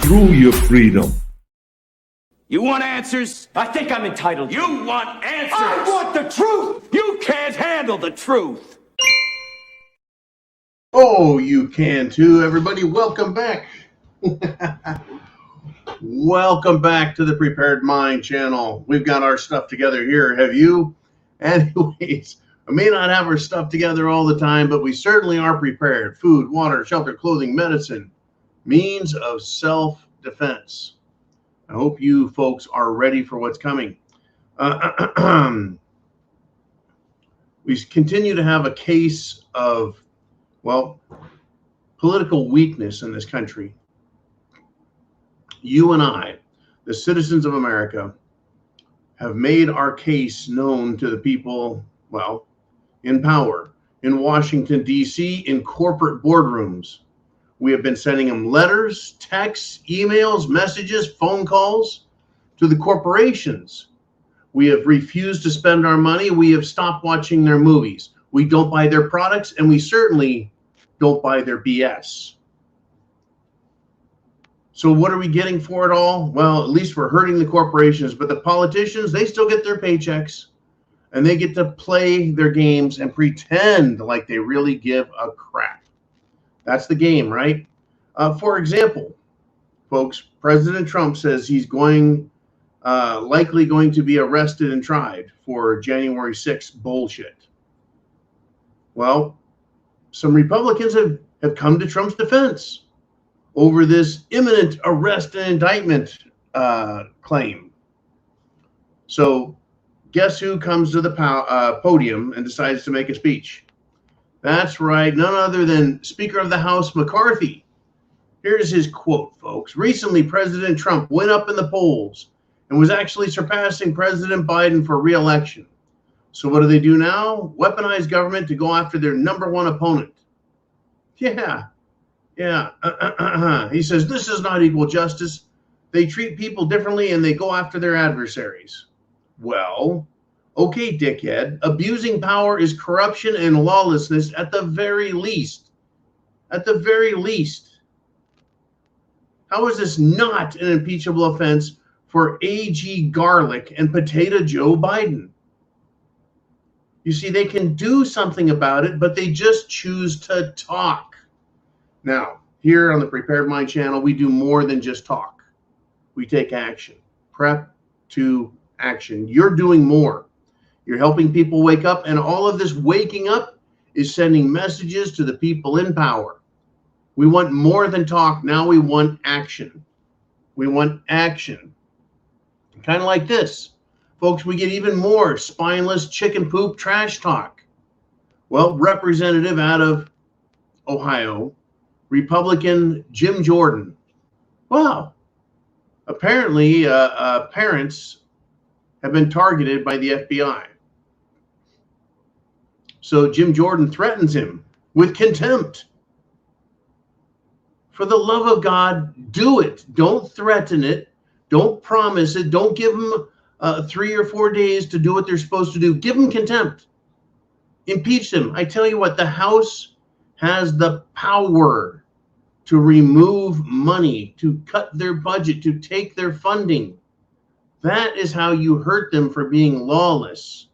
through your freedom. You want answers? I think I'm entitled. You want answers? I want the truth! You can't handle the truth. Oh, you can too, everybody. Welcome back. Welcome back to the Prepared Mind channel. We've got our stuff together here. Have you? Anyways, we may not have our stuff together all the time, but we certainly are prepared. Food, water, shelter, clothing, medicine, means of self-defense. I hope you folks are ready for what's coming. We continue to have a case of, well, political weakness in this country. You and I, the citizens of America, have made our case known to the people, well, in power, in Washington, D.C., in corporate boardrooms. We have been sending them letters, texts, emails, messages, phone calls to the corporations. We have refused to spend our money. We have stopped watching their movies. We don't buy their products, and we certainly don't buy their BS. So what are we getting for it all? Well, at least we're hurting the corporations, but the politicians, they still get their paychecks, and they get to play their games and pretend like they really give a crap. That's the game, right? For example, folks, President Trump says he's likely going to be arrested and tried for January 6th bullshit. Well, some Republicans have come to Trump's defense over this imminent arrest and indictment claim. So guess who comes to the podium and decides to make a speech? That's right, none other than Speaker of the House McCarthy. Here's his quote, folks. Recently, President Trump went up in the polls and was actually surpassing President Biden for re-election. So what do they do now? Weaponize government to go after their number one opponent. Yeah. He says, this is not equal justice. They treat people differently and they go after their adversaries. Well, okay, dickhead, abusing power is corruption and lawlessness at the very least. At the very least. How is this not an impeachable offense for AG Garlic and Potato Joe Biden? You see, they can do something about it, but they just choose to talk. Now, here on the Prepared Mind channel, we do more than just talk. We take action. Prep to action. You're doing more. You're helping people wake up, and all of this waking up is sending messages to the people in power. We want more than talk. Now we want action. We want action. Kind of like this. Folks, we get even more spineless chicken poop trash talk. Well, representative out of Ohio, Republican Jim Jordan. Wow. Apparently, parents have been targeted by the FBI. So Jim Jordan threatens him with contempt. For the love of God, do it. Don't threaten it. Don't promise it. Don't give them 3 or 4 days to do what they're supposed to do. Give them contempt. Impeach them. I tell you what, the House has the power to remove money, to cut their budget, to take their funding. That is how you hurt them for being lawless,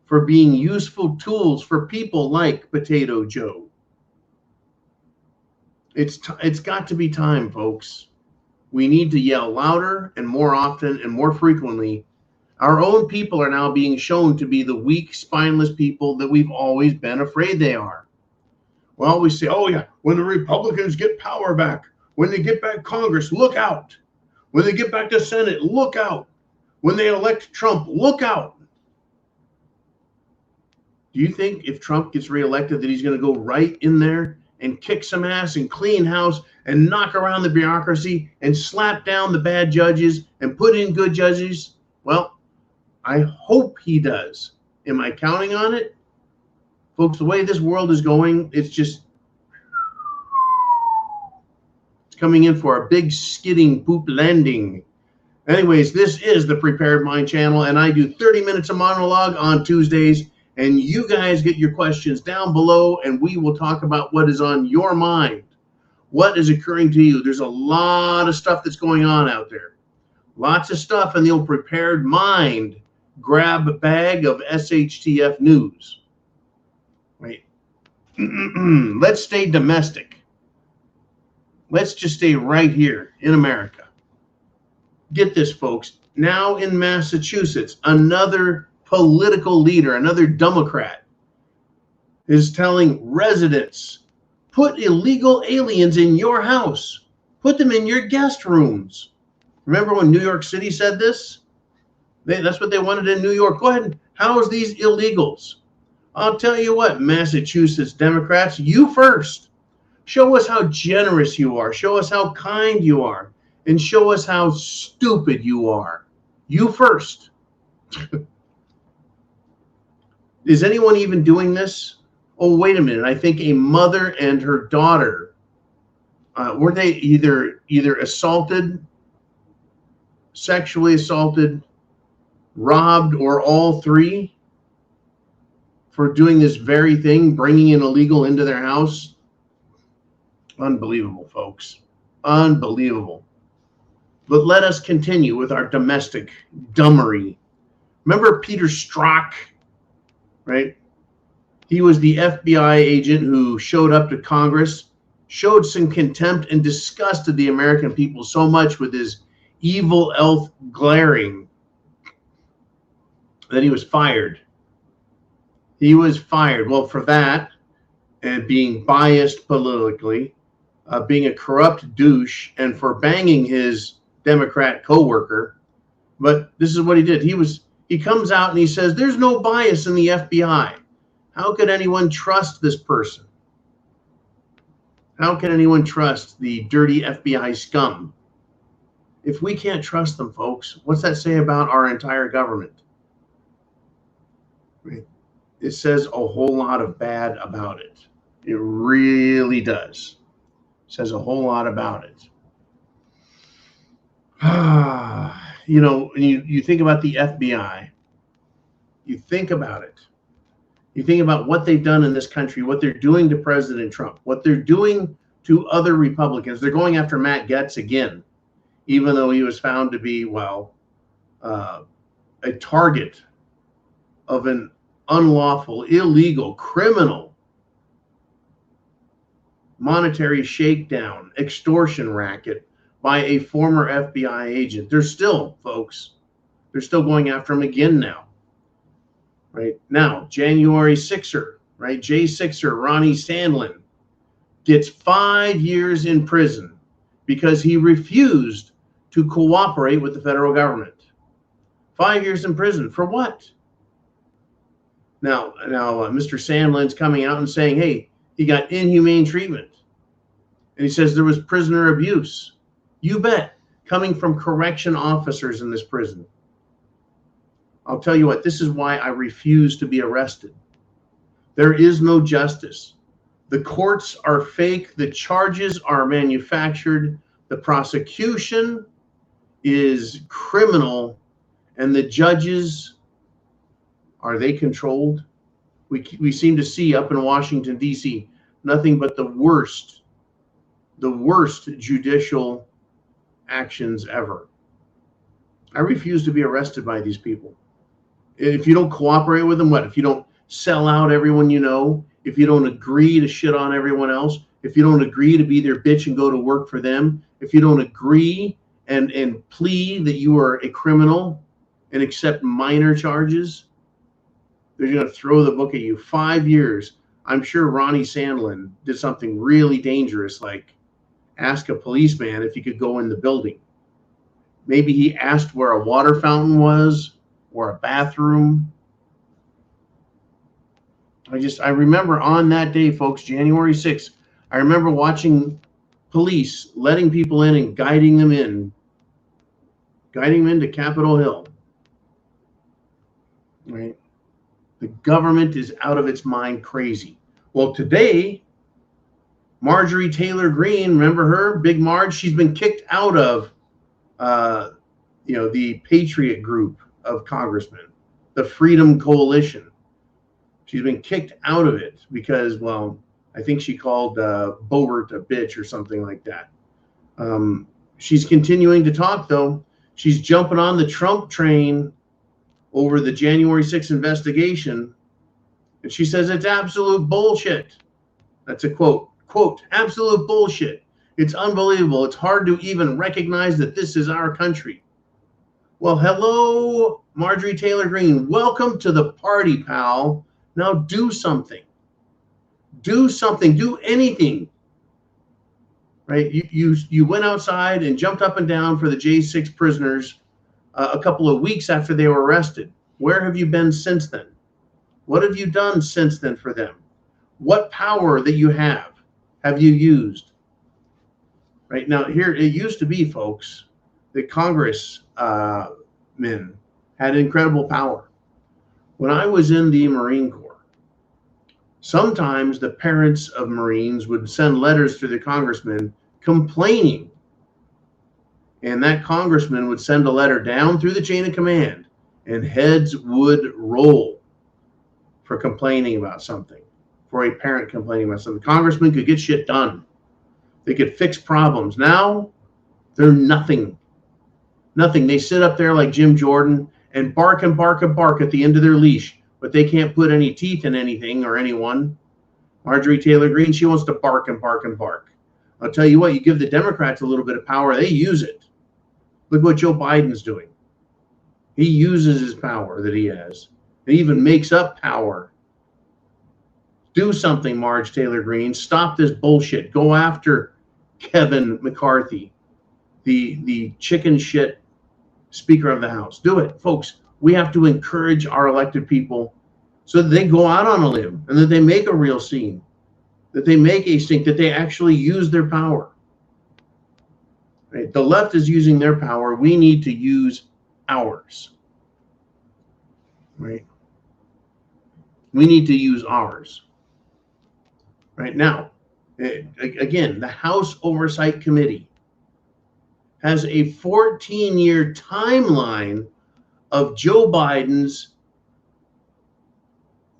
for being useful tools for people like Potato Joe. It's got to be time, folks. We need to yell louder and more often and more frequently. Our own people are now being shown to be the weak, spineless people that we've always been afraid they are. Well, we say, oh yeah, when the Republicans get power back, when they get back Congress, look out. When they get back to Senate, look out. When they elect Trump, look out. Do you think if Trump gets reelected that he's going to go right in there and kick some ass and clean house and knock around the bureaucracy and slap down the bad judges and put in good judges? Well, I hope he does. Am I counting on it? Folks, the way this world is going, it's coming in for a big skidding poop landing. Anyways, this is the Prepared Mind channel, and I do 30 minutes of monologue on Tuesdays, and you guys get your questions down below, and we will talk about what is on your mind. What is occurring to you? There's a lot of stuff that's going on out there. Lots of stuff in the old prepared mind grab bag of SHTF news. Right? Let's stay domestic. Let's just stay right here in America. Get this, folks. Now in Massachusetts, another political leader, another Democrat, is telling residents, put illegal aliens in your house. Put them in your guest rooms. Remember when New York City said this? That's what they wanted in New York. Go ahead and house these illegals. I'll tell you what, Massachusetts Democrats, you first. Show us how generous you are. Show us how kind you are. And show us how stupid you are. You first. Is anyone even doing this? Oh, wait a minute. I think a mother and her daughter, were they either assaulted, sexually assaulted, robbed, or all three for doing this very thing, bringing an illegal into their house? Unbelievable, folks. Unbelievable. But let us continue with our domestic dummery. Remember Peter Strzok, right? He was the FBI agent who showed up to Congress, showed some contempt, and disgusted the American people so much with his evil elf glaring that he was fired. He was fired. Well, for that, and being biased politically, being a corrupt douche, and for banging his Democrat co-worker. But this is what he did. He comes out and he says, there's no bias in the FBI. How could anyone trust this person? How can anyone trust the dirty FBI scum? If we can't trust them, folks, what's that say about our entire government? It says a whole lot of bad about it. It really does. It says a whole lot about it. You know, you think about the FBI. You think about it. You think about what they've done in this country, what they're doing to President Trump, what they're doing to other Republicans. They're going after Matt Gaetz again, even though he was found to be, a target of an unlawful, illegal, criminal monetary shakedown, extortion racket by a former FBI agent. They're still, folks, they're still going after him again now. Right now, January 6er, right? J6er, Ronnie Sandlin, gets 5 years in prison because he refused to cooperate with the federal government. 5 years in prison for what? Now, Mr. Sandlin's coming out and saying, hey, he got inhumane treatment. And he says there was prisoner abuse. You bet, coming from correction officers in this prison. I'll tell you what, this is why I refuse to be arrested. There is no justice. The courts are fake. The charges are manufactured. The prosecution is criminal. And the judges, are they controlled? We seem to see up in Washington, D.C., nothing but the worst judicial actions ever. I refuse to be arrested by these people. If you don't cooperate with them, what? If you don't sell out everyone you know, if you don't agree to shit on everyone else, if you don't agree to be their bitch and go to work for them, if you don't agree and plead that you are a criminal and accept minor charges, they're going to throw the book at you. 5 years. I'm sure Ronnie Sandlin did something really dangerous, like ask a policeman if he could go in the building. Maybe he asked where a water fountain was or a bathroom. I remember on that day, folks, January 6th, I remember watching police letting people in and guiding them into Capitol Hill. Right? The government is out of its mind crazy. Well, today, Marjorie Taylor Greene, remember her, Big Marge? She's been kicked out of the Patriot group of congressmen, the Freedom Coalition. She's been kicked out of it because, well, I think she called Boebert a bitch or something like that. She's continuing to talk, though. She's jumping on the Trump train over the January 6th investigation, and she says it's absolute bullshit. That's a quote. Quote, absolute bullshit. It's unbelievable. It's hard to even recognize that this is our country. Well, hello, Marjorie Taylor Greene. Welcome to the party, pal. Now do something. Do something. Do anything. Right? You went outside and jumped up and down for the J6 prisoners a couple of weeks after they were arrested. Where have you been since then? What have you done since then for them? What power that you have you used? Right now, here it used to be, folks, that Congress men had incredible power. When I was in the Marine Corps, sometimes the parents of Marines would send letters to the congressman complaining, and that congressman would send a letter down through the chain of command, and heads would roll for complaining about something, for a parent complaining about something. Congressmen could get shit done. They could fix problems. Now, they're nothing. Nothing. They sit up there like Jim Jordan and bark and bark and bark at the end of their leash, but they can't put any teeth in anything or anyone. Marjorie Taylor Greene, she wants to bark and bark and bark. I'll tell you what, you give the Democrats a little bit of power, they use it. Look what Joe Biden's doing. He uses his power that he has. He even makes up power. Do something, Marge Taylor Greene. Stop this bullshit. Go after Kevin McCarthy, the chicken shit Speaker of the House. Do it, folks. We have to encourage our elected people so that they go out on a limb and that they make a real scene, that they make a stink, that they actually use their power. Right? The left is using their power. We need to use ours. Right? We need to use ours. Right now, again, the House Oversight Committee has a 14-year timeline of Joe Biden's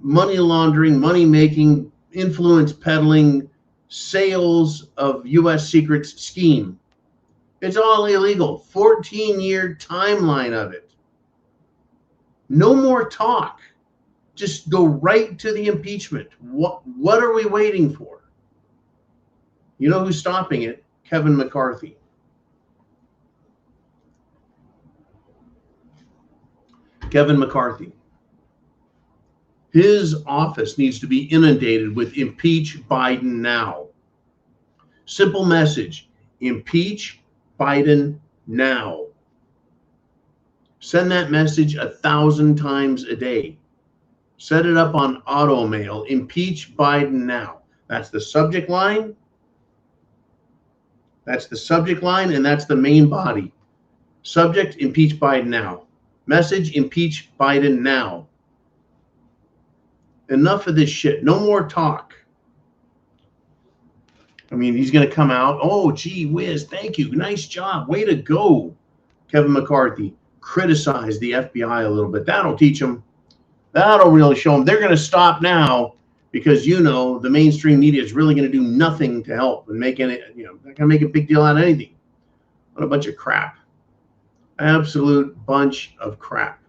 money laundering, money making, influence peddling, sales of U.S. secrets scheme. It's all illegal. 14-year timeline of it. No more talk. Just go right to the impeachment. What are we waiting for? You know who's stopping it? Kevin McCarthy. Kevin McCarthy. His office needs to be inundated with impeach Biden now. Simple message. Impeach Biden now. Send that message 1,000 times a day. Set it up on auto mail. Impeach Biden now. That's the subject line. That's the subject line, and that's the main body. Subject, impeach Biden now. Message, impeach Biden now. Enough of this shit. No more talk. I mean, he's going to come out. Oh, gee whiz. Thank you. Nice job. Way to go, Kevin McCarthy. Criticize the FBI a little bit. That'll teach them. That'll really show them. They're going to stop now because, you know, the mainstream media is really going to do nothing to help and make any, you know, they're going to make a big deal out of anything. What a bunch of crap. Absolute bunch of crap.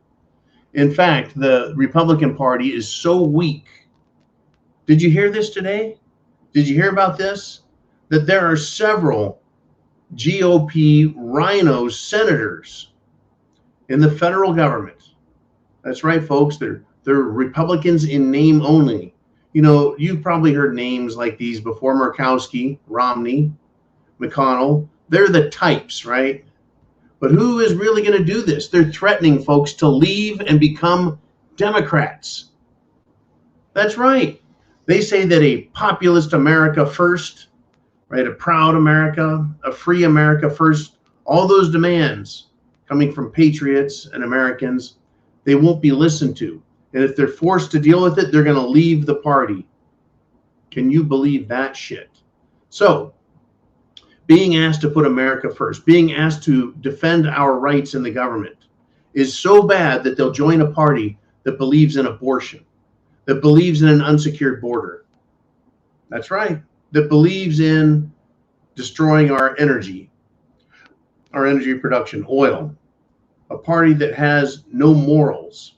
In fact, the Republican Party is so weak. Did you hear this today? Did you hear about this? That there are several GOP rhino senators in the federal government. That's right, folks. They're Republicans in name only. You know, you've probably heard names like these before: Murkowski, Romney, McConnell. They're the types, right? But who is really going to do this? They're threatening folks to leave and become Democrats. That's right. They say that a populist America first, right? A proud America, a free America first, all those demands coming from patriots and Americans, they won't be listened to. And if they're forced to deal with it, they're going to leave the party. Can you believe that shit? So, being asked to put America first, being asked to defend our rights in the government is so bad that they'll join a party that believes in abortion, that believes in an unsecured border. That's right. That believes in destroying our energy production, oil. A party that has no morals.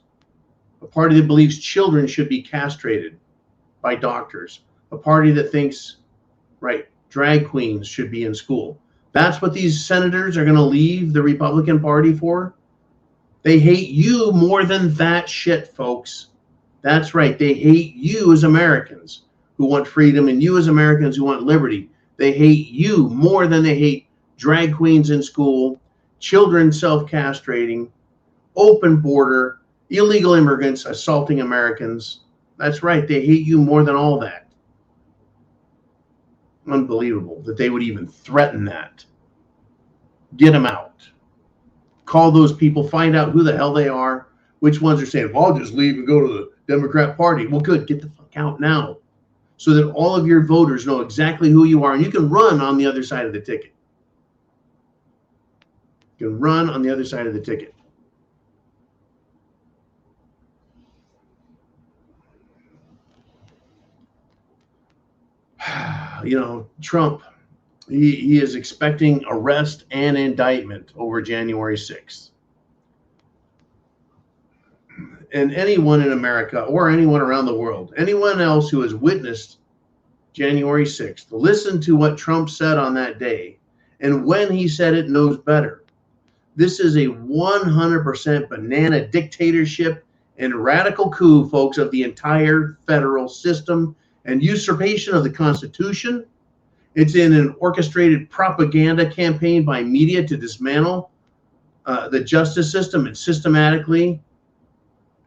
A party that believes children should be castrated by doctors. A party that thinks, right, drag queens should be in school. That's what these senators are going to leave the Republican Party for. They hate you more than that shit, folks. That's right. They hate you as Americans who want freedom and you as Americans who want liberty. They hate you more than they hate drag queens in school, children self-castrating, open border, illegal immigrants assaulting Americans. That's right. They hate you more than all that. Unbelievable that they would even threaten that. Get them out. Call those people, find out who the hell they are, which ones are saying, well, I'll just leave and go to the Democrat Party. Well, good. Get the fuck out now so that all of your voters know exactly who you are and you can run on the other side of the ticket. You can run on the other side of the ticket. You know, Trump, he is expecting arrest and indictment over January 6th. And anyone in America or anyone around the world, anyone else who has witnessed January 6th, listen to what Trump said on that day. And when he said it, knows better. This is a 100% banana dictatorship and radical coup, folks, of the entire federal system and usurpation of the Constitution. It's in an orchestrated propaganda campaign by media to dismantle the justice system and systematically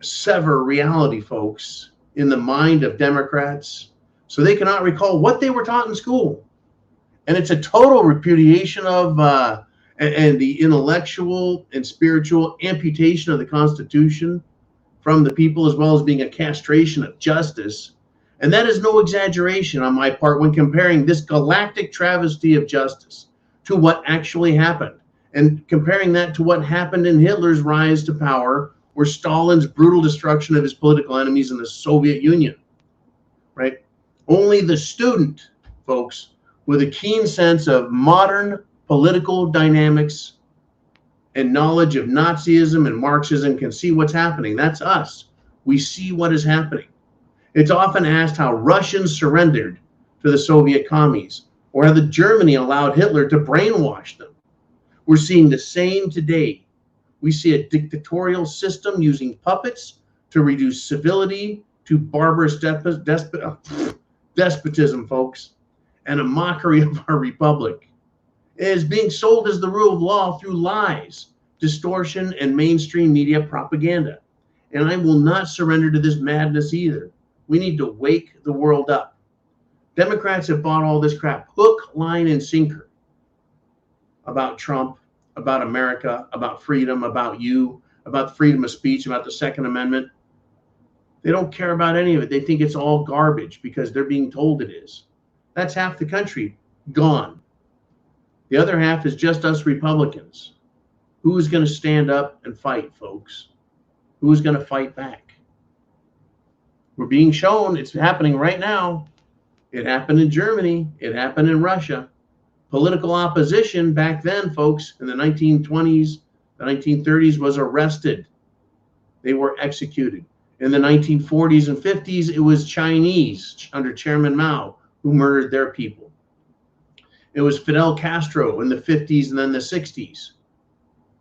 sever reality, folks, in the mind of Democrats so they cannot recall what they were taught in school. And it's a total repudiation of and the intellectual and spiritual amputation of the Constitution from the people, as well as being a castration of justice. And that is no exaggeration on my part when comparing this galactic travesty of justice to what actually happened, and comparing that to what happened in Hitler's rise to power or Stalin's brutal destruction of his political enemies in the Soviet Union, right? Only the student, folks, with a keen sense of modern political dynamics and knowledge of Nazism and Marxism can see what's happening. That's us. We see what is happening. It's often asked how Russians surrendered to the Soviet commies or how the Germany allowed Hitler to brainwash them. We're seeing the same today. We see a dictatorial system using puppets to reduce civility to barbarous despotism, folks, and a mockery of our republic. It is being sold as the rule of law through lies, distortion, and mainstream media propaganda. And I will not surrender to this madness either. We need to wake the world up. Democrats have bought all this crap, hook, line, and sinker, about Trump, about America, about freedom, about you, about freedom of speech, about the Second Amendment. They don't care about any of it. They think it's all garbage because they're being told it is. That's half the country gone. The other half is just us Republicans. Who's going to stand up and fight, folks? Who's going to fight back? We're being shown it's happening right now. It happened in Germany. It happened in Russia. Political opposition back then, folks, in the 1920s, the 1930s was arrested. They were executed. In the 1940s and 50s, it was Chinese under Chairman Mao who murdered their people. It was Fidel Castro in the 50s and then the 60s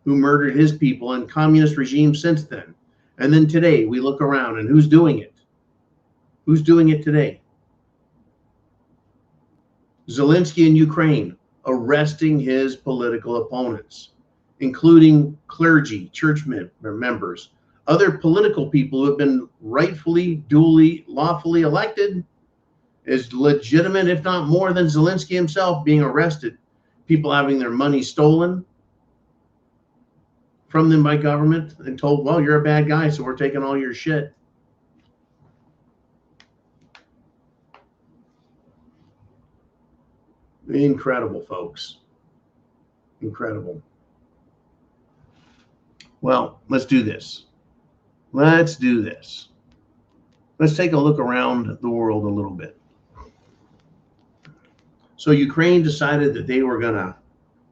who murdered his people, and communist regimes since then. And then today we look around and who's doing it? Who's doing it today? Zelensky in Ukraine, arresting his political opponents, including clergy, church members, other political people who have been rightfully, duly, lawfully elected, is legitimate, if not more than Zelensky himself being arrested, people having their money stolen from them by government and told, well, you're a bad guy, so we're taking all your shit. Incredible, folks. Incredible. Well, let's do this. Let's do this. Let's take a look around the world a little bit. So Ukraine decided that they were going to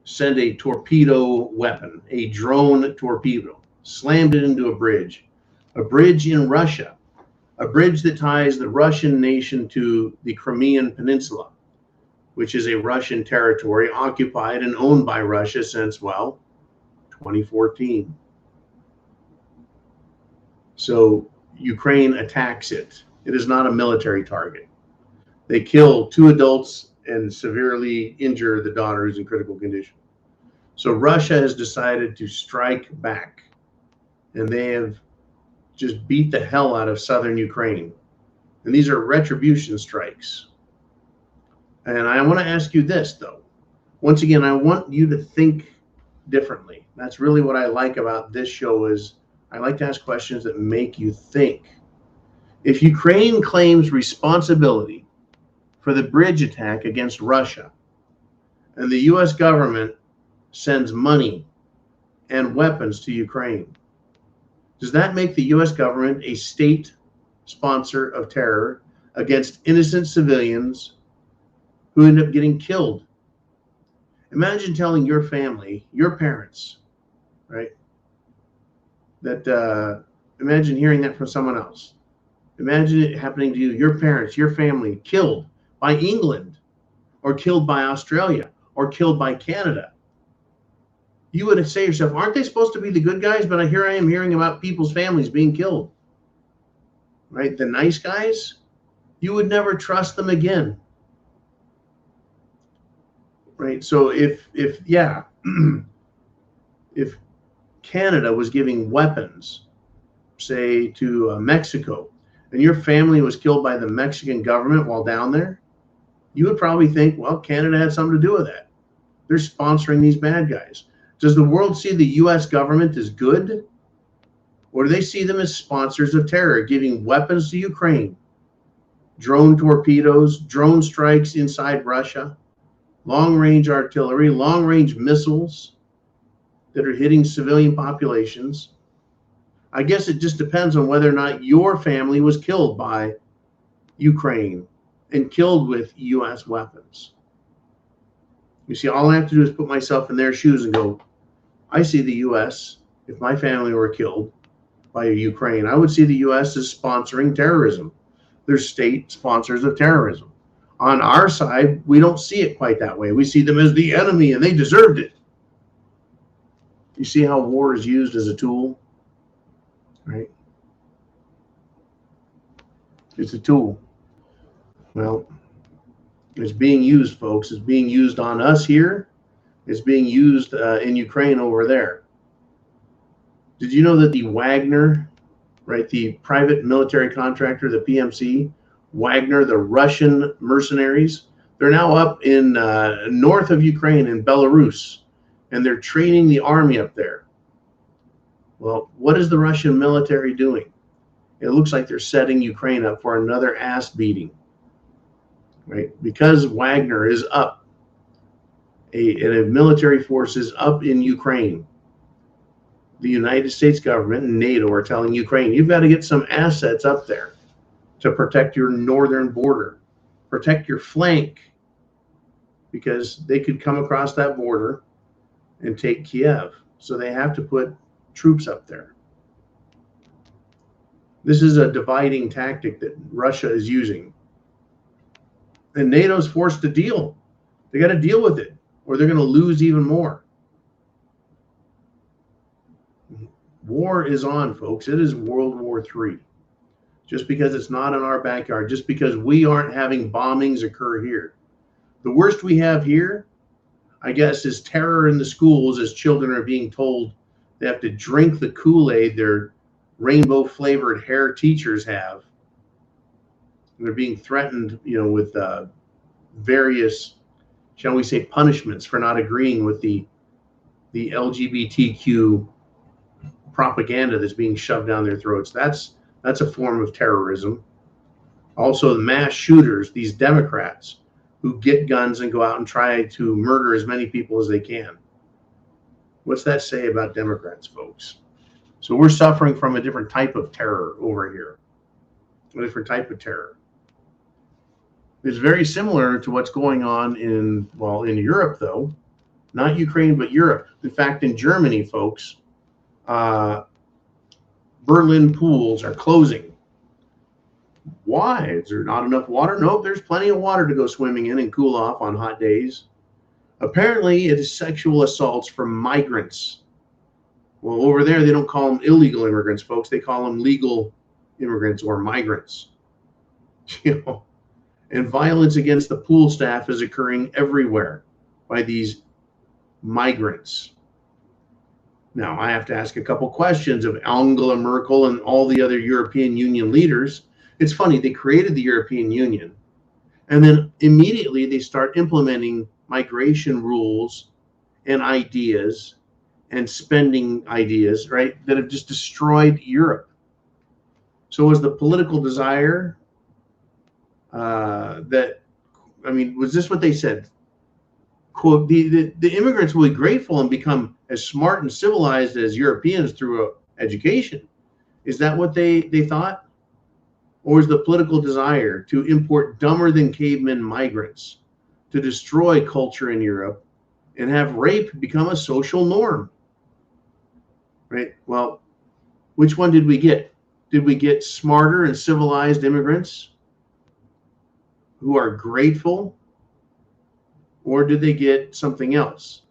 send a torpedo weapon, a drone torpedo, slammed it into a bridge in Russia, a bridge that ties the Russian nation to the Crimean Peninsula, which is a Russian territory occupied and owned by Russia since, well, 2014. So Ukraine attacks it. It is not a military target. They kill 2 adults and severely injure the daughter who's in critical condition. So Russia has decided to strike back, and they have just beat the hell out of southern Ukraine. And these are retribution strikes. And I want to ask you this, though. Once again, I want you to think differently. That's really what I like about this show is I like to ask questions that make you think. If Ukraine claims responsibility for the bridge attack against Russia, and the U.S. government sends money and weapons to Ukraine, does that make the U.S. government a state sponsor of terror against innocent civilians who end up getting killed? Imagine telling your family, your parents, right, that imagine hearing that from someone else. Imagine it happening to you, your parents, your family killed by England, or killed by Australia, or killed by Canada. You would say to yourself, aren't they supposed to be the good guys? But here I am hearing about people's families being killed. Right? The nice guys, you would never trust them again. Right? So if if Canada was giving weapons, say to Mexico, and your family was killed by the Mexican government while down there, you would probably think, well, Canada had something to do with that. They're sponsoring these bad guys. Does the world see the U.S. government as good? Or do they see them as sponsors of terror, giving weapons to Ukraine? Drone torpedoes, drone strikes inside Russia, long-range artillery, long-range missiles that are hitting civilian populations. I guess it just depends on whether or not your family was killed by Ukraine and killed with U.S. weapons. You see, all I have to do is put myself in their shoes and go, I see the U.S., if my family were killed by Ukraine, I would see the U.S. as sponsoring terrorism. They're state sponsors of terrorism. On our side, we don't see it quite that way. We see them as the enemy, and they deserved it. You see how war is used as a tool, right? It's a tool. Well, it's being used, folks. It's being used on us here. It's being used in Ukraine over there. Did you know that the Wagner, right, the private military contractor, the PMC, Wagner, the Russian mercenaries, they're now up in north of Ukraine in Belarus, and they're training the army up there. Well, what is the Russian military doing? It looks like they're setting Ukraine up for another ass beating, right? Because Wagner is up, a military force is up in Ukraine. The United States government and NATO are telling Ukraine, you've got to get some assets up there to protect your northern border, protect your flank, because they could come across that border and take Kiev. So they have to put troops up there. This is a dividing tactic that Russia is using. And NATO's forced to deal. They got to deal with it, or they're going to lose even more. War is on, folks. It is World War III. Just because it's not in our backyard, just because we aren't having bombings occur here. The worst we have here, I guess, is terror in the schools as children are being told they have to drink the Kool-Aid their rainbow-flavored hair teachers have. And they're being threatened, with various, shall we say, punishments for not agreeing with the LGBTQ propaganda that's being shoved down their throats. That's a form of terrorism. Also, the mass shooters, these Democrats who get guns and go out and try to murder as many people as they can. What's that say about Democrats, folks? So we're suffering from a different type of terror over here. A different type of terror. It's very similar to what's going on in Europe, though, not Ukraine, but Europe. In fact, in Germany, folks, Berlin pools are closing. Why? Is there not enough water? Nope, there's plenty of water to go swimming in and cool off on hot days. Apparently, it is sexual assaults from migrants. Well, over there, they don't call them illegal immigrants, folks. They call them legal immigrants or migrants. You know, and violence against the pool staff is occurring everywhere by these migrants. Now, I have to ask a couple questions of Angela Merkel and all the other European Union leaders. It's funny, they created the European Union, and then immediately they start implementing migration rules and ideas and spending ideas, right, that have just destroyed Europe. So was the political desire was this what they said? Quote, the immigrants will be grateful and become as smart and civilized as Europeans through education. Is that what they thought? Or is the political desire to import dumber than cavemen migrants to destroy culture in Europe and have rape become a social norm? Right? Well, which one did we get? Did we get smarter and civilized immigrants who are grateful? Or did they get something else?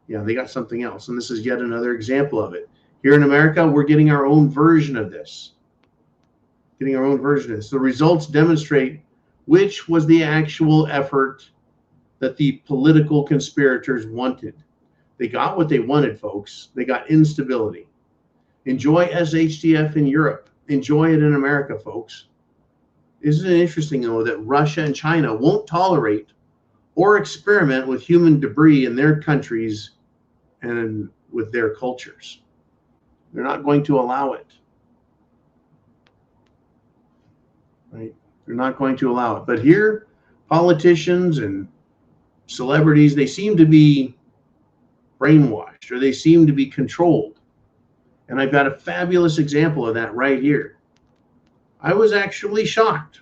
Yeah, they got something else. And this is yet another example of it. Here in America, we're getting our own version of this. The results demonstrate which was the actual effort that the political conspirators wanted. They got what they wanted, folks. They got instability. Enjoy SHTF in Europe. Enjoy it in America, folks. Isn't it interesting, though, that Russia and China won't tolerate or experiment with human debris in their countries and with their cultures? They're not going to allow it. Right? They're not going to allow it. But here, politicians and celebrities, they seem to be brainwashed, or they seem to be controlled. And I've got a fabulous example of that right here. I was actually shocked.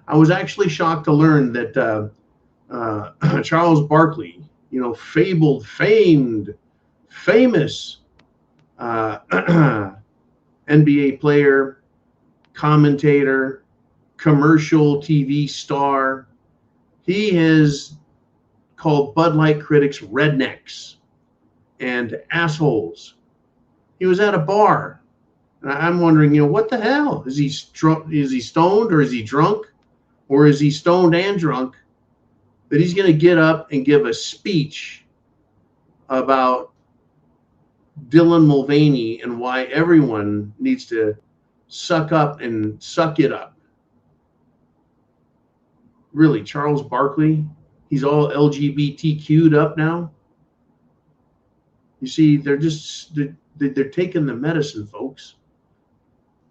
To learn that Charles Barkley, famous NBA player, commentator, commercial TV star, he has called Bud Light critics rednecks and assholes. He was at a bar, and I'm wondering, what the hell? Is he stoned, or is he drunk, or is he stoned and drunk, that he's going to get up and give a speech about Dylan Mulvaney and why everyone needs to suck up and suck it up? Really, Charles Barkley, he's all LGBTQ'd up now. You see, they're taking the medicine, folks.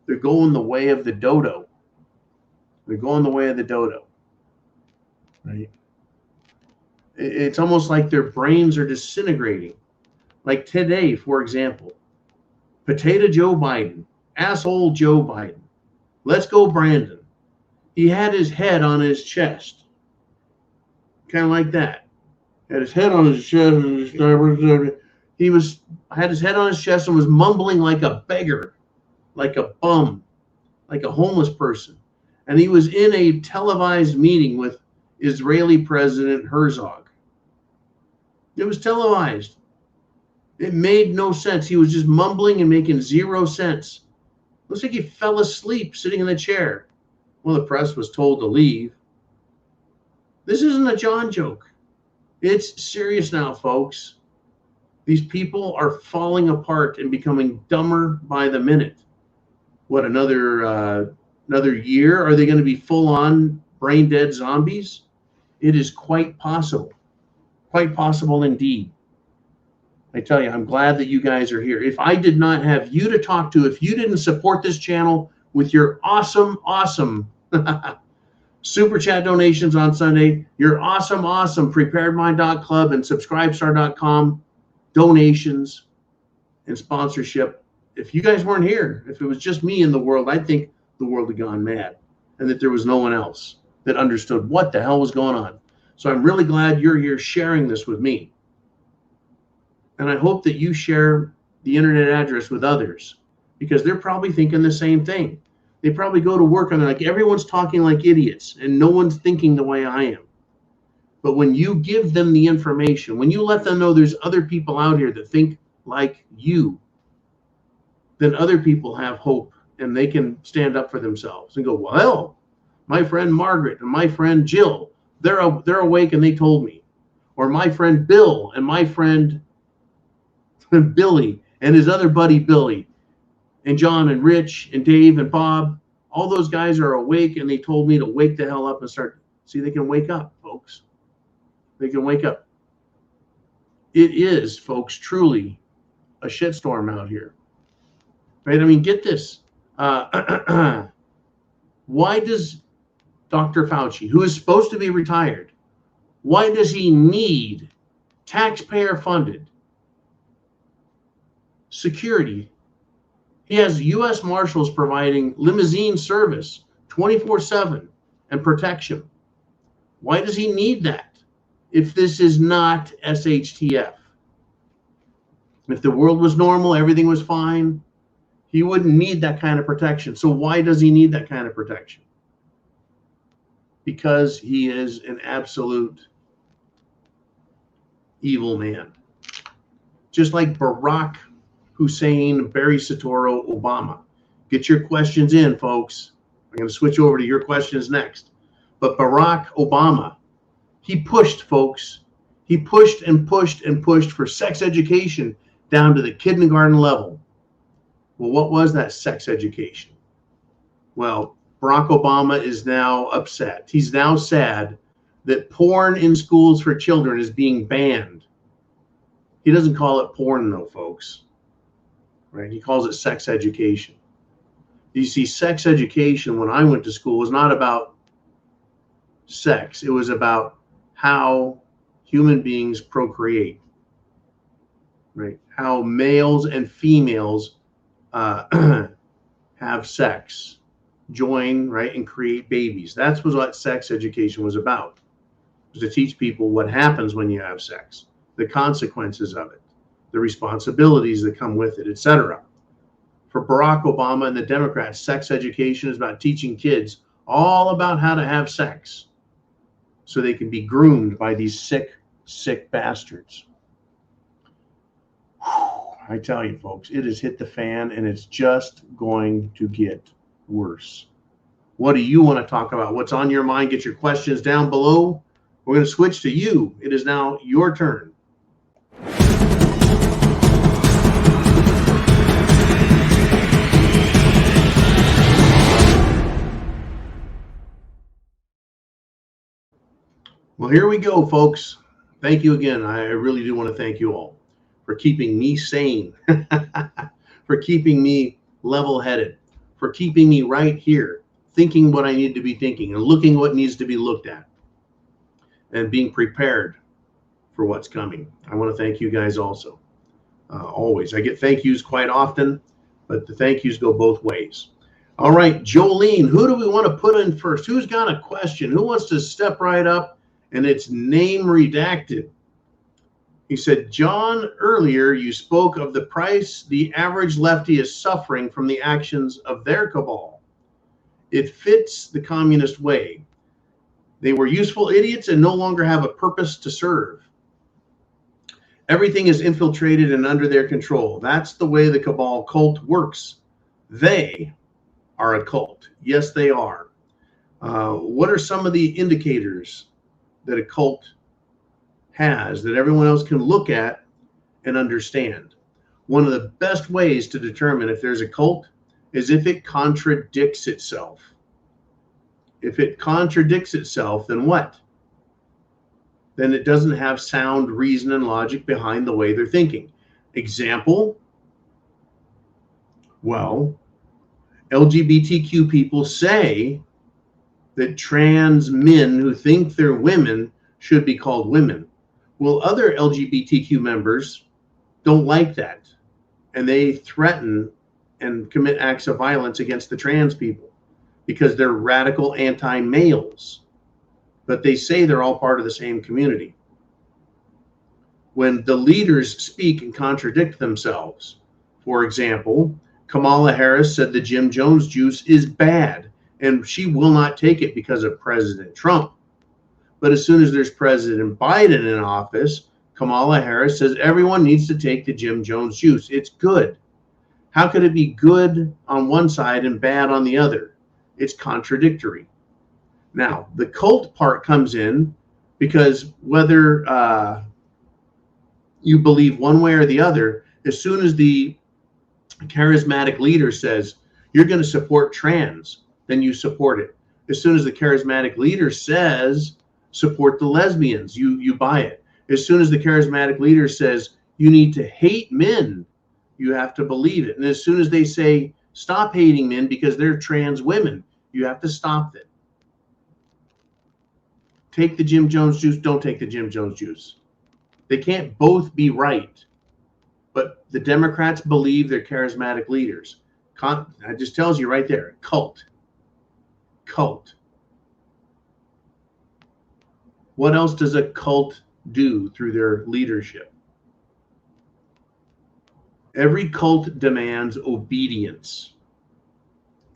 They're going the way of the dodo. Right? It's almost like their brains are disintegrating. Like today, for example, Potato Joe Biden, asshole Joe Biden. Let's go, Brandon. He had his head on his chest. Kind of like that. Had his head on his chest. He had his head on his chest and was mumbling like a beggar, like a bum, like a homeless person. And he was in a televised meeting with Israeli President Herzog. It was televised. It made no sense. He was just mumbling and making zero sense. Looks like he fell asleep sitting in the chair. Well, the press was told to leave. This isn't a John joke. It's serious now, folks. These people are falling apart and becoming dumber by the minute. What, another year? Are they going to be full-on brain-dead zombies? It is quite possible. Quite possible indeed. I tell you, I'm glad that you guys are here. If I did not have you to talk to, if you didn't support this channel with your awesome super chat donations on Sunday, your awesome preparedmind.club and subscribestar.com donations and sponsorship, if you guys weren't here, if it was just me in the world, I'd think the world had gone mad and that there was no one else. that understood what the hell was going on. So I'm really glad you're here sharing this with me. And I hope that you share the internet address with others, because they're probably thinking the same thing. They probably go to work and they're like, everyone's talking like idiots and no one's thinking the way I am. But when you give them the information, when you let them know there's other people out here that think like you, then other people have hope and they can stand up for themselves and go, well, my friend Margaret and my friend Jill, they're awake and they told me. Or my friend Bill and my friend Billy and his other buddy Billy and John and Rich and Dave and Bob, all those guys are awake and they told me to wake the hell up and start. See, they can wake up, folks. They can wake up. It is, folks, truly a shitstorm out here. Right? I mean, get this. Why does Dr. Fauci, who is supposed to be retired, why does he need taxpayer-funded security? He has U.S. Marshals providing limousine service 24/7 and protection. Why does he need that if this is not SHTF? If the world was normal, everything was fine, he wouldn't need that kind of protection. So why does he need that kind of protection? Because he is an absolute evil man. Just like Barack Hussein, Barry Soetoro, Obama. Get your questions in, folks. I'm going to switch over to your questions next. But Barack Obama, he pushed, folks. He pushed and pushed and pushed for sex education down to the kindergarten level. Well, what was that sex education? Well, Barack Obama is now upset. He's now sad that porn in schools for children is being banned. He doesn't call it porn, though, folks. Right? He calls it sex education. You see, sex education when I went to school was not about sex. It was about how human beings procreate. Right? How males and females have sex, join, right, and create babies. That's what sex education was about. Was to teach people what happens when you have sex, the consequences of it, the responsibilities that come with it, etc. For Barack Obama and the Democrats, sex education is about teaching kids all about how to have sex so they can be groomed by these sick bastards. I tell you, folks, it has hit the fan and it's just going to get worse. What do you want to talk about? What's on your mind? Get your questions down below. We're going to switch to you. It is now your turn. Well, here we go, folks. Thank you again. I really do want to thank you all for keeping me sane, for keeping me level-headed, for keeping me right here, thinking what I need to be thinking and looking what needs to be looked at and being prepared for what's coming. I want to thank you guys also. Always. I get thank yous quite often, but the thank yous go both ways. All right, Jolene, who do we want to put in first? Who's got a question? Who wants to step right up? And it's name redacted. He said, John, earlier you spoke of the price the average lefty is suffering from the actions of their cabal. It fits the communist way. They were useful idiots and no longer have a purpose to serve. Everything is infiltrated and under their control. That's the way the cabal cult works. They are a cult. Yes, they are. What are some of the indicators that a cult has that everyone else can look at and understand? One of the best ways to determine if there's a cult is if it contradicts itself. If it contradicts itself, then what? Then it doesn't have sound reason and logic behind the way they're thinking. Example, well, LGBTQ people say that trans men who think they're women should be called women. Well, other LGBTQ members don't like that, and they threaten and commit acts of violence against the trans people because they're radical anti-males. but they say they're all part of the same community. When the leaders speak and contradict themselves, for example, Kamala Harris said the Jim Jones juice is bad and she will not take it because of President Trump. But as soon as there's President Biden in office, Kamala Harris says everyone needs to take the Jim Jones juice. It's good. How could it be good on one side and bad on the other? It's contradictory. Now, the cult part comes in because whether you believe one way or the other, as soon as the charismatic leader says, you're going to support trans, then you support it. As soon as the charismatic leader says, support the lesbians, you buy it. As soon as the charismatic leader says, you need to hate men, you have to believe it. And as soon as they say, stop hating men because they're trans women, you have to stop it. Take the Jim Jones juice, don't take the Jim Jones juice. They can't both be right. But the Democrats believe they're charismatic leaders. That just tells you right there, cult. Cult. What else does a cult do through their leadership? Every cult demands obedience.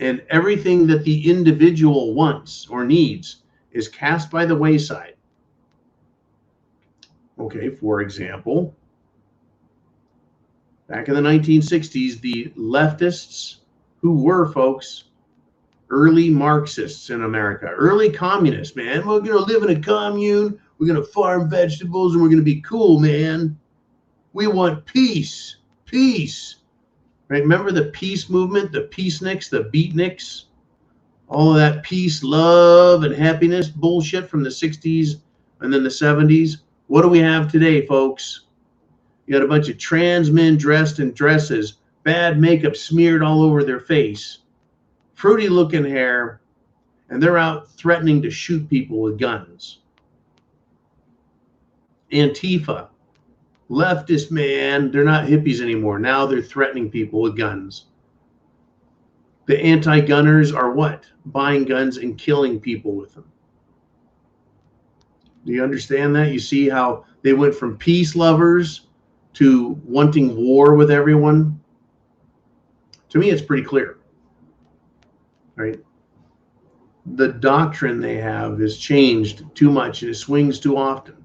And everything that the individual wants or needs is cast by the wayside. Okay, for example, back in the 1960s, the leftists, who were, folks, early Marxists in America, early communists, man. We're going to live in a commune. We're going to farm vegetables and we're going to be cool, man. We want peace, peace. Right? Remember the peace movement, the peaceniks, the beatniks, all of that peace, love, and happiness bullshit from the 60s and then the 70s. What do we have today, folks? You got a bunch of trans men dressed in dresses, bad makeup smeared all over their face, fruity looking hair, and they're out threatening to shoot people with guns. Antifa, leftist, man, they're not hippies anymore. Now they're threatening people with guns. The anti-gunners are what? Buying guns and killing people with them. Do you understand that? You see how they went from peace lovers to wanting war with everyone? To me, it's pretty clear, right? The doctrine they have is changed too much and it swings too often.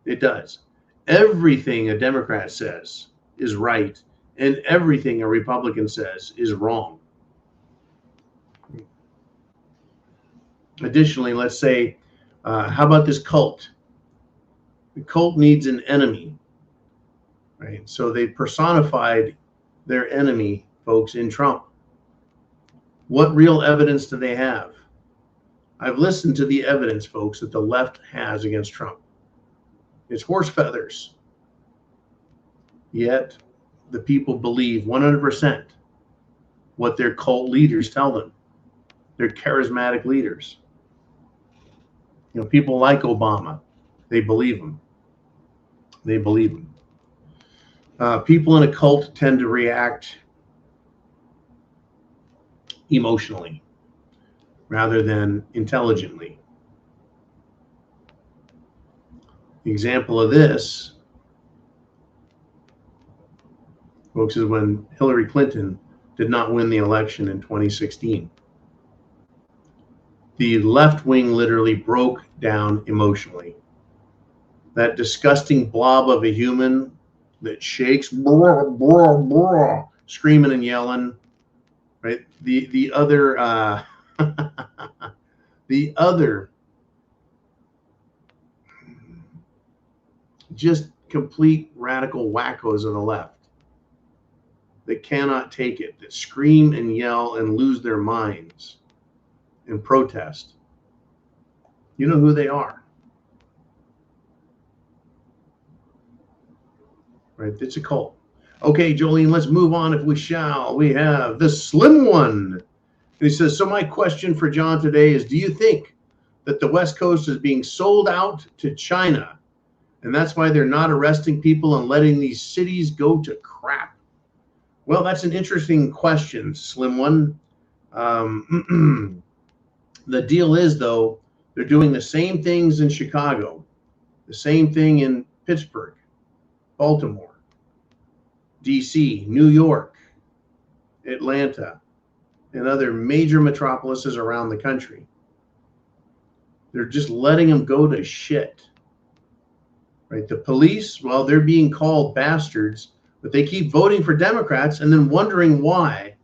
It does. Everything a Democrat says is right, and everything a Republican says is wrong. Additionally, let's say, how about this cult? The cult needs an enemy, right? So they personified their enemy, folks, in Trump. What real evidence do they have? I've listened to the evidence, folks, that the left has against Trump. It's horse feathers. Yet the people believe 100% what their cult leaders tell them. They're charismatic leaders. You know, people like Obama. They believe him. They believe him. People in a cult tend to react emotionally rather than intelligently. The example of this, folks, is when Hillary Clinton did not win the election in 2016. The left wing literally broke down emotionally. That disgusting blob of a human that shakes, blah, blah, blah, screaming and yelling, right? The other the other just complete radical wackos on the left that cannot take it, that scream and yell and lose their minds and protest. You know who they are, right? It's a cult. Okay, Jolene, let's move on if we shall. We have the Slim One. And he says, so my question for John today is, do you think that the West Coast is being sold out to China? And that's why they're not arresting people and letting these cities go to crap? Well, that's an interesting question, Slim One. The deal is, though, They're doing the same things in Chicago, the same thing in Pittsburgh, Baltimore, DC, New York, Atlanta, and other major metropolises around the country. They're just letting them go to shit. Right? The police, well, they're being called bastards, but they keep voting for Democrats and then wondering why.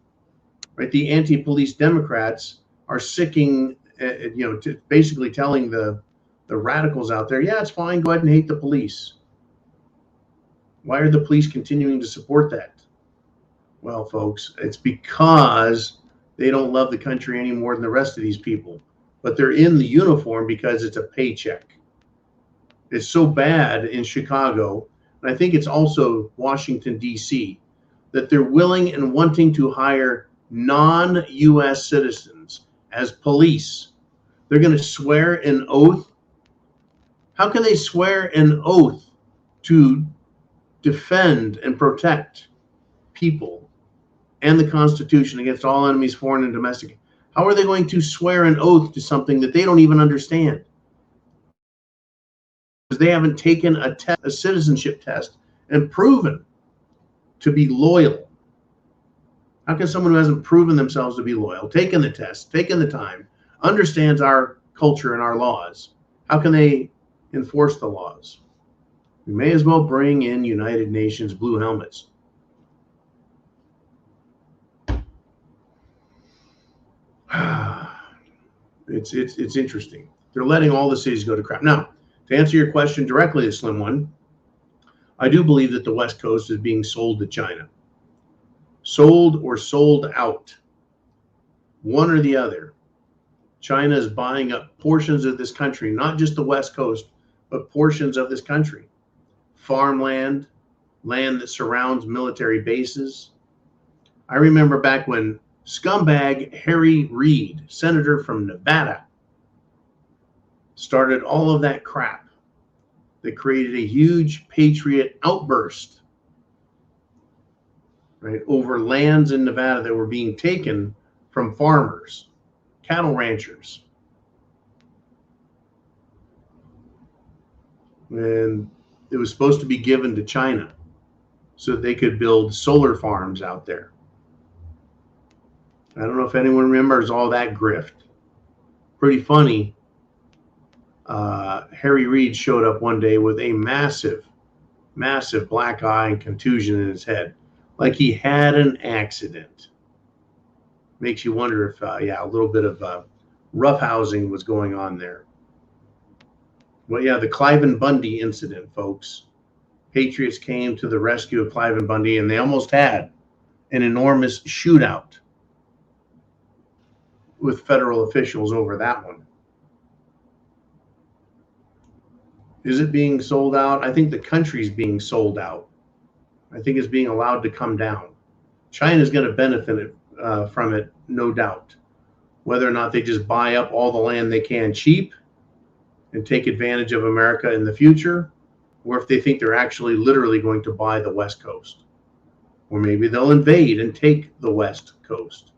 Right? The anti-police Democrats are sicking, basically telling the radicals out there, yeah, it's fine, go ahead and hate the police. Why are the police continuing to support that? Well, folks, it's because they don't love the country any more than the rest of these people. But they're in the uniform because it's a paycheck. It's so bad in Chicago, and I think it's also Washington, D.C., that they're willing and wanting to hire non-U.S. citizens as police. They're going to swear an oath. How can they swear an oath to defend and protect people and the Constitution against all enemies, foreign and domestic? How are they going to swear an oath to something that they don't even understand? Because they haven't taken a citizenship test and proven to be loyal. How can someone who hasn't proven themselves to be loyal, taken the test, taken the time, understands our culture and our laws, how can they enforce the laws? We may as well bring in United Nations blue helmets. It's interesting. They're letting all the cities go to crap. Now, to answer your question directly, the slim one, I do believe that the West Coast is being sold to China. Sold or sold out. One or the other. China is buying up portions of this country, not just the West Coast, but portions of this country. Farmland, land that surrounds military bases. I remember back when scumbag Harry Reid, senator from Nevada, started all of that crap that created a huge patriot outburst, right, over lands in Nevada that were being taken from farmers, cattle ranchers. And it was supposed to be given to China so that they could build solar farms out there. I don't know if anyone remembers all that grift. Pretty funny. Harry Reid showed up one day with a massive black eye and contusion in his head, like he had an accident. Makes you wonder if, a little bit of roughhousing was going on there. Well, yeah, the Cliven Bundy incident, folks. Patriots came to the rescue of Cliven Bundy, and they almost had an enormous shootout with federal officials over that one. Is it being sold out? I think the country's being sold out. I think it's being allowed to come down. China's going to benefit from it, no doubt. Whether or not they just buy up all the land they can cheap and take advantage of America in the future, or if they think they're actually literally going to buy the West Coast. Or maybe they'll invade and take the West Coast.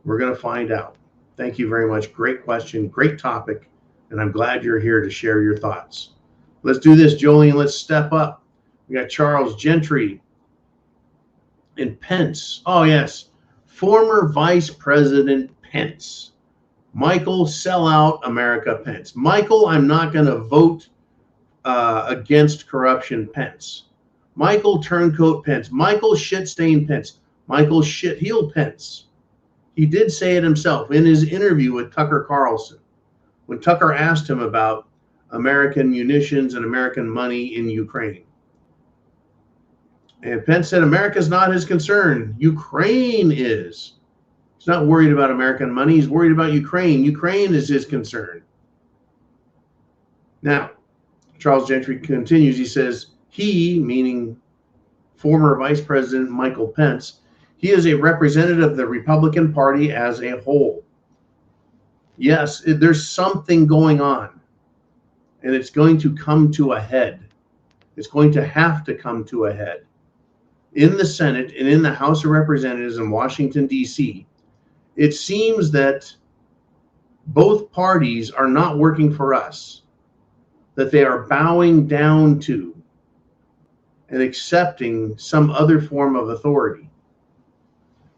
We're going to find out. Thank you very much. Great question, great topic, and I'm glad you're here to share your thoughts. Let's do this, Jolie, and let's step up. We got Charles Gentry and Pence. Oh, yes. Former Vice President Pence. Michael Sellout America Pence. Michael, I'm not going to vote against corruption Pence. Michael Turncoat Pence. Michael Shit-Stain Pence. Michael Shit-Heel Pence. He did say it himself in his interview with Tucker Carlson. When Tucker asked him about American munitions and American money in Ukraine. And Pence said, America's not his concern. Ukraine is. He's not worried about American money. He's worried about Ukraine. Ukraine is his concern. Now, Charles Gentry continues. He says, he, meaning former Vice President Michael Pence, he is a representative of the Republican Party as a whole. Yes, there's something going on, and it's going to come to a head. It's going to have to come to a head. In the Senate and in the House of Representatives in Washington, D.C., it seems that both parties are not working for us, that they are bowing down to and accepting some other form of authority.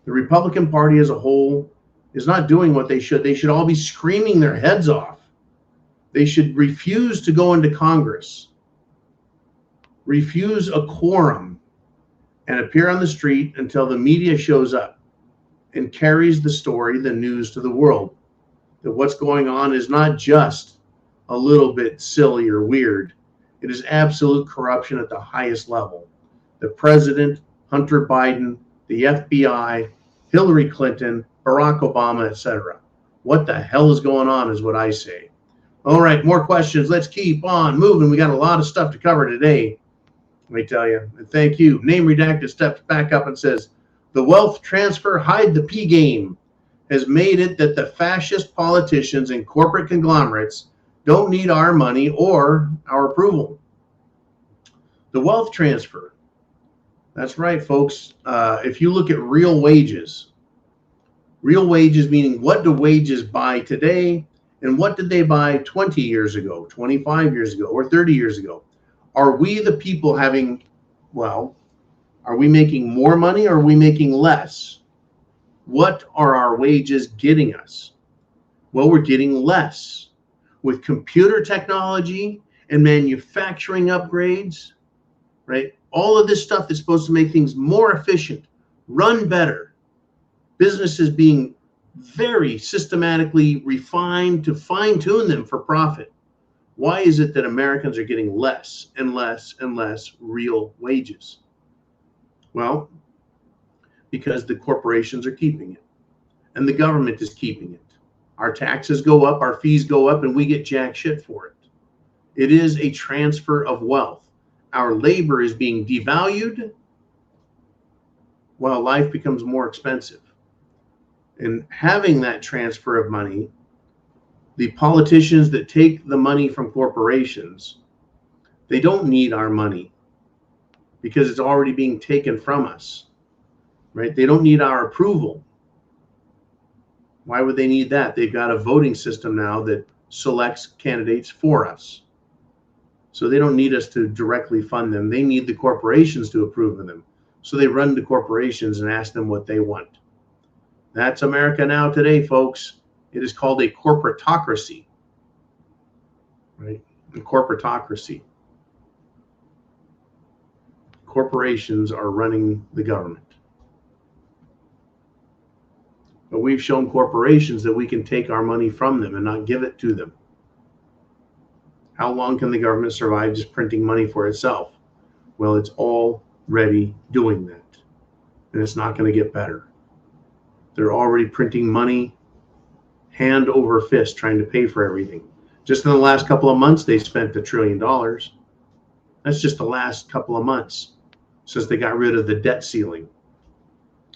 The Republican Party as a whole is not doing what they should. They should all be screaming their heads off. They should refuse to go into Congress, refuse a quorum, and appear on the street until the media shows up and carries the story, the news to the world, that what's going on is not just a little bit silly or weird. It is absolute corruption at the highest level. The president, Hunter Biden, the FBI, Hillary Clinton, Barack Obama, etc. What the hell is going on is what I say. All right, more questions. Let's keep on moving. We got a lot of stuff to cover today. Let me tell you. And thank you. Name redacted steps back up and says, the wealth transfer hide the P game has made it that the fascist politicians and corporate conglomerates don't need our money or our approval. The wealth transfer. That's right, folks. If you look at real wages meaning what do wages buy today and what did they buy 20 years ago, 25 years ago, or 30 years ago? Are we the people having, well, are we making more money or are we making less? What are our wages getting us? Well, we're getting less. With computer technology and manufacturing upgrades, right? All of this stuff is supposed to make things more efficient, run better. Businesses being very systematically refined to fine-tune them for profit. Why is it that Americans are getting less and less and less real wages? Well, because the corporations are keeping it and the government is keeping it. Our taxes go up, our fees go up, and we get jack shit for it. It is a transfer of wealth. Our labor is being devalued while life becomes more expensive. And having that transfer of money, the politicians that take the money from corporations, they don't need our money because it's already being taken from us, right? They don't need our approval. Why would they need that? They've got a voting system now that selects candidates for us. So they don't need us to directly fund them. They need the corporations to approve of them. So they run to corporations and ask them what they want. That's America now today, folks. It is called a corporatocracy, right? A corporatocracy. Corporations are running the government. But we've shown corporations that we can take our money from them and not give it to them. How long can the government survive just printing money for itself? Well, it's already doing that. And it's not going to get better. They're already printing money hand over fist trying to pay for everything. Just in the last couple of months, they spent $1 trillion. That's just the last couple of months since they got rid of the debt ceiling.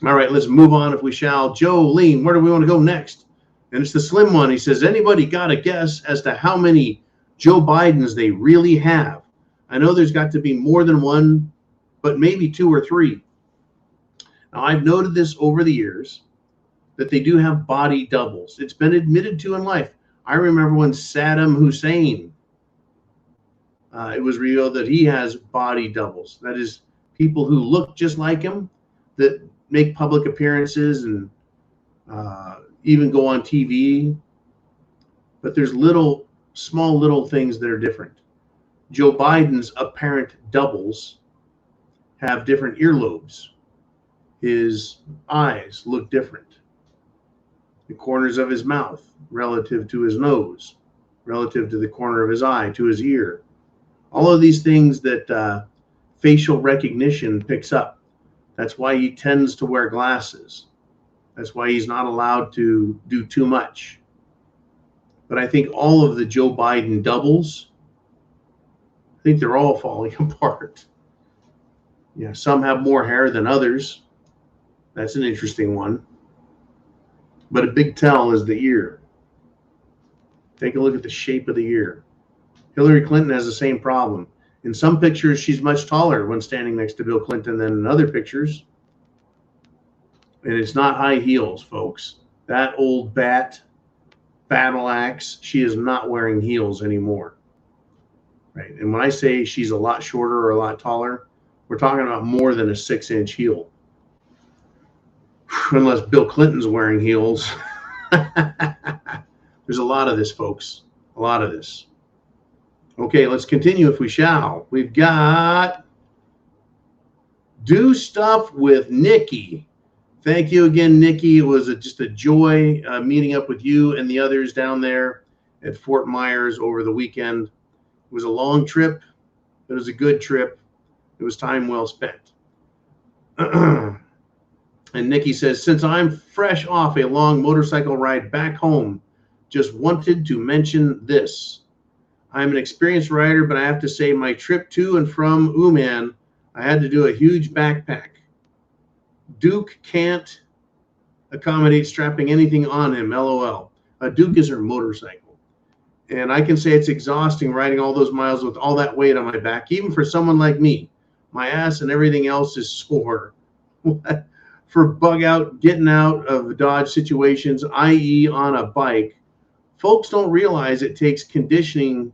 All right, let's move on if we shall. Jolene, where do we want to go next? And it's the slim one. He says, anybody got a guess as to how many Joe Bidens they really have? I know there's got to be more than one, but maybe 2 or 3. Now, I've noted this over the years, that they do have body doubles. It's been admitted to in life. I remember when Saddam Hussein, it was revealed that he has body doubles. That is, people who look just like him, that make public appearances and even go on TV. But there's small little things that are different. Joe Biden's apparent doubles have different earlobes. His eyes look different. The corners of his mouth relative to his nose, relative to the corner of his eye, to his ear. All of these things that facial recognition picks up. That's why he tends to wear glasses. That's why he's not allowed to do too much. But I think all of the Joe Biden doubles, I think they're all falling apart. Yeah, some have more hair than others. That's an interesting one. But a big tell is the ear. Take a look at the shape of the ear. Hillary Clinton has the same problem. In some pictures, she's much taller when standing next to Bill Clinton than in other pictures. And it's not high heels, folks. That old bat battle axe. She is not wearing heels anymore. Right. And when I say she's a lot shorter or a lot taller, we're talking about more than a 6-inch heel. Unless Bill Clinton's wearing heels. There's a lot of this, folks. A lot of this. Okay, let's continue if we shall. We've got Do Stuff with Nikki. Thank you again, Nikki. It was just a joy meeting up with you and the others down there at Fort Myers over the weekend. It was a long trip. It was a good trip. It was time well spent. And Nikki says, since I'm fresh off a long motorcycle ride back home, just wanted to mention this. I'm an experienced rider, but I have to say my trip to and from Uman, I had to do a huge backpack. Duke can't accommodate strapping anything on him, LOL. A Duke is her motorcycle. And I can say it's exhausting riding all those miles with all that weight on my back, even for someone like me. My ass and everything else is sore. For bug out, getting out of Dodge situations, i.e. on a bike, folks don't realize it takes conditioning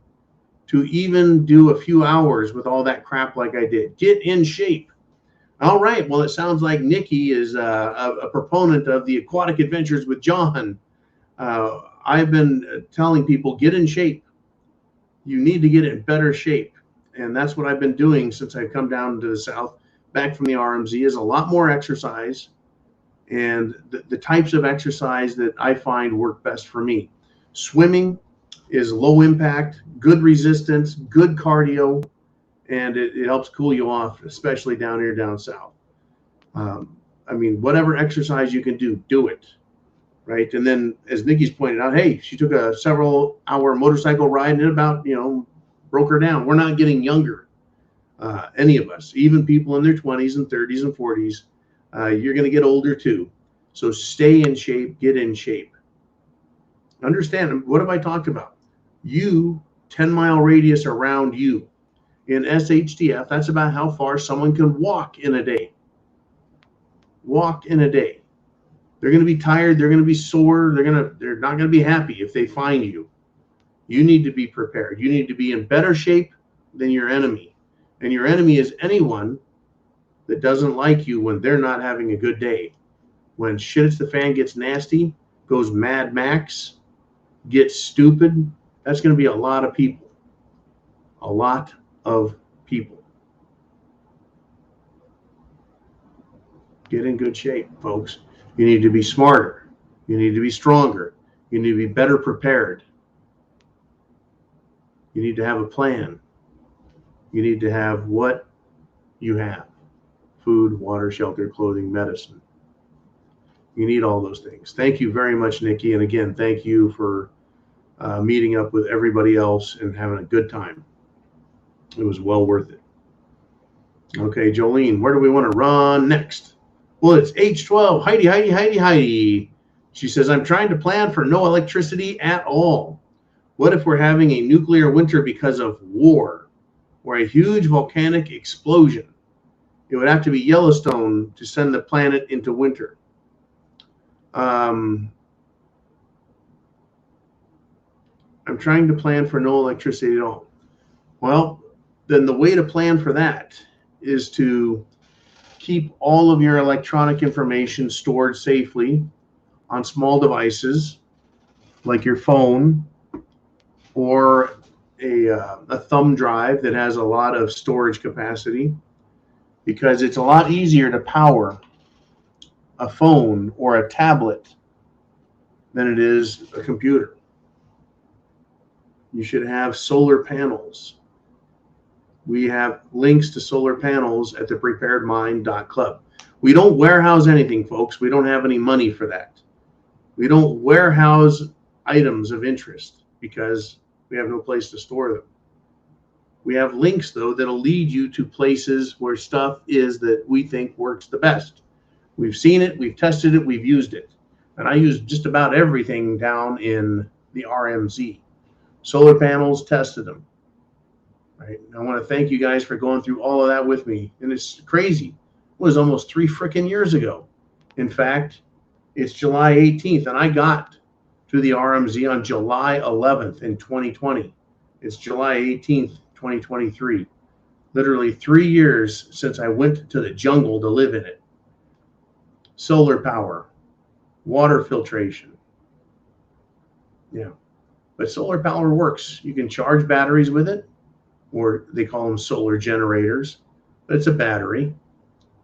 to even do a few hours with all that crap like I did. Get in shape. All right. Well, it sounds like Nikki is a proponent of the aquatic adventures with John. I've been telling people, get in shape. You need to get in better shape. And that's what I've been doing since I've come down to the South, back from the RMZ, is a lot more exercise. And the types of exercise that I find work best for me. Swimming is low impact, good resistance, good cardio, and it helps cool you off, especially down here down south. I mean, whatever exercise you can do it, right? And then, as Nikki's pointed out, hey, she took a several-hour motorcycle ride and it about, broke her down. We're not getting younger, any of us, even people in their 20s and 30s and 40s. You're going to get older too. So stay in shape, get in shape. Understand, what have I talked about? 10-mile radius around you. In SHTF, that's about how far someone can walk in a day. Walk in a day. They're going to be tired. They're going to be sore. They're not going to be happy if they find you. You need to be prepared. You need to be in better shape than your enemy. And your enemy is anyone that doesn't like you when they're not having a good day. When shit hits the fan, gets nasty, goes Mad Max, gets stupid, that's going to be a lot of people. A lot of people. Get in good shape, folks. You need to be smarter. You need to be stronger. You need to be better prepared. You need to have a plan. You need to have what you have. Food, water, shelter, clothing, medicine. You need all those things. Thank you very much, Nikki. And again, thank you for meeting up with everybody else and having a good time. It was well worth it. Okay, Jolene, where do we want to run next? Well, it's H12. Heidi. She says, I'm trying to plan for no electricity at all. What if we're having a nuclear winter because of war or a huge volcanic explosion? It would have to be Yellowstone to send the planet into winter. I'm trying to plan for no electricity at all. Well, then the way to plan for that is to keep all of your electronic information stored safely on small devices like your phone or a thumb drive that has a lot of storage capacity, because it's a lot easier to power a phone or a tablet than it is a computer. You should have solar panels. We have links to solar panels at thepreparedmind.club. We don't warehouse anything, folks. We don't have any money for that. We don't warehouse items of interest because we have no place to store them. We have links, though, that'll lead you to places where stuff is that we think works the best. We've seen it, we've tested it, we've used it. And I use just about everything down in the RMZ. Solar panels, tested them. Right? I want to thank you guys for going through all of that with me. And it's crazy. It was almost 3 freaking years ago. In fact, it's July 18th, and I got to the RMZ on July 11th in 2020. It's July 18th, 2023. Literally 3 years since I went to the jungle to live in it. Solar power, water filtration. Yeah, but solar power works. You can charge batteries with it, or they call them solar generators, but it's a battery.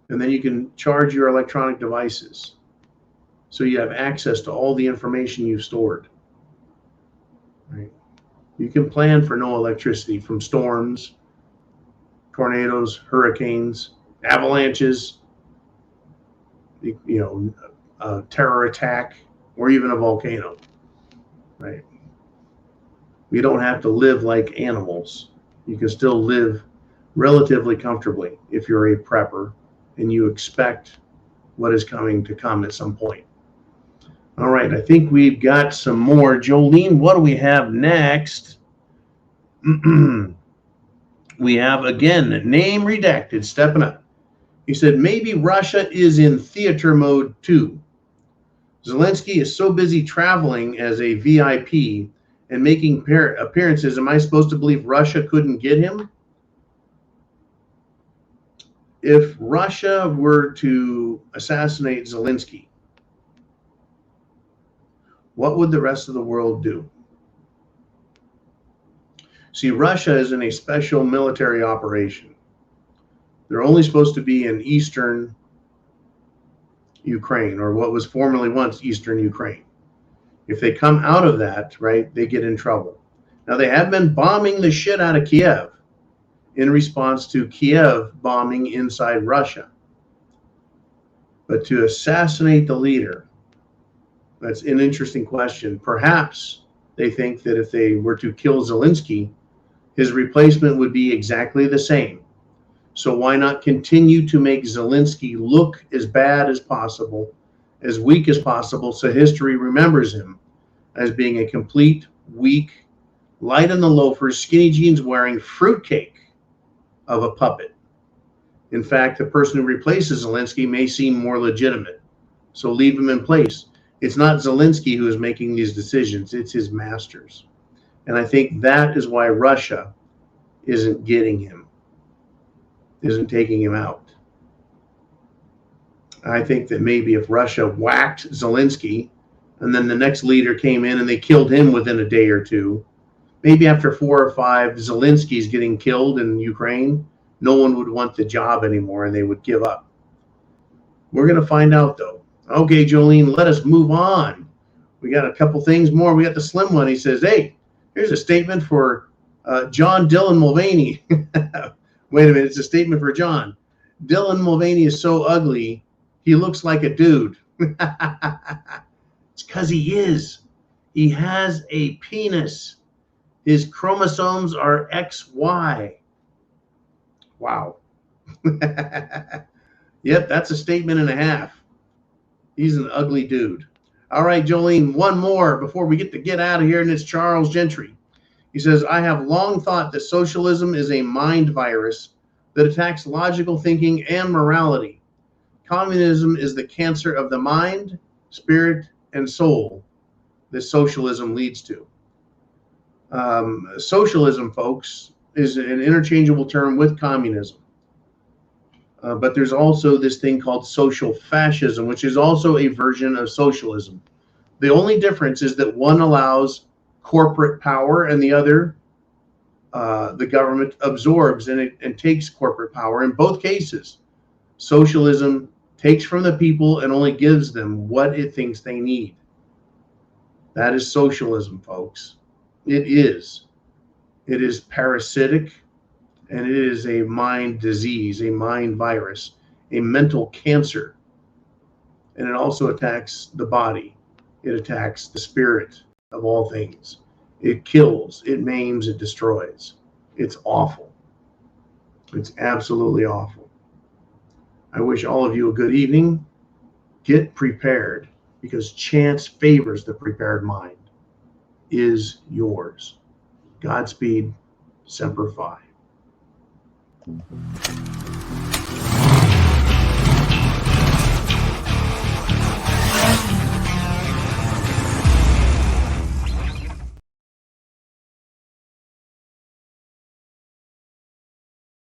And then you can charge your electronic devices. So you have access to all the information you've stored. Right? You can plan for no electricity from storms, tornadoes, hurricanes, avalanches, a terror attack, or even a volcano. Right? We don't have to live like animals. You can still live relatively comfortably if you're a prepper and you expect what is coming to come at some point. All right, I think we've got some more. Jolene, what do we have next? We have, again, name redacted, stepping up. He said, maybe Russia is in theater mode too. Zelensky is so busy traveling as a VIP and making appearances. Am I supposed to believe Russia couldn't get him? If Russia were to assassinate Zelensky, what would the rest of the world do? See, Russia is in a special military operation. They're only supposed to be in eastern Ukraine, or what was formerly once eastern Ukraine. If they come out of that, right, they get in trouble. Now, they have been bombing the shit out of Kiev in response to Kiev bombing inside Russia. But to assassinate the leader, that's an interesting question. Perhaps they think that if they were to kill Zelensky, his replacement would be exactly the same. So why not continue to make Zelensky look as bad as possible, as weak as possible, so history remembers him as being a complete, weak, light in the loafers, skinny jeans wearing fruitcake of a puppet. In fact, the person who replaces Zelensky may seem more legitimate. So leave him in place. It's not Zelensky who is making these decisions, it's his masters. And I think that is why Russia isn't getting him, isn't taking him out. I think that maybe if Russia whacked Zelensky and then the next leader came in and they killed him within a day or two, maybe after 4 or 5 Zelenskys getting killed in Ukraine, no one would want the job anymore and they would give up. We're going to find out, though. Okay, Jolene, let us move on. We got a couple things more. We got the slim one. He says, hey, here's a statement for John Dylan Mulvaney. Wait a minute, it's a statement for John. Dylan Mulvaney is so ugly, he looks like a dude. It's because he is. He has a penis. His chromosomes are XY. Wow. Yep, that's a statement and a half. He's an ugly dude. All right, Jolene, one more before we get out of here, and it's Charles Gentry. He says, I have long thought that socialism is a mind virus that attacks logical thinking and morality. Communism is the cancer of the mind, spirit, and soul that socialism leads to. Socialism, folks, is an interchangeable term with communism. But there's also this thing called social fascism, which is also a version of socialism. The only difference is that one allows corporate power and the other, the government absorbs and takes corporate power. In both cases, socialism takes from the people and only gives them what it thinks they need. That is socialism, folks. It is. It is parasitic, and it is a mind disease, a mind virus, a mental cancer. And it also attacks the body. It attacks the spirit of all things. It kills, it maims, it destroys. It's awful. It's absolutely awful. I wish all of you a good evening. Get prepared, because chance favors the prepared mind. Is yours. Godspeed, Semper Fi.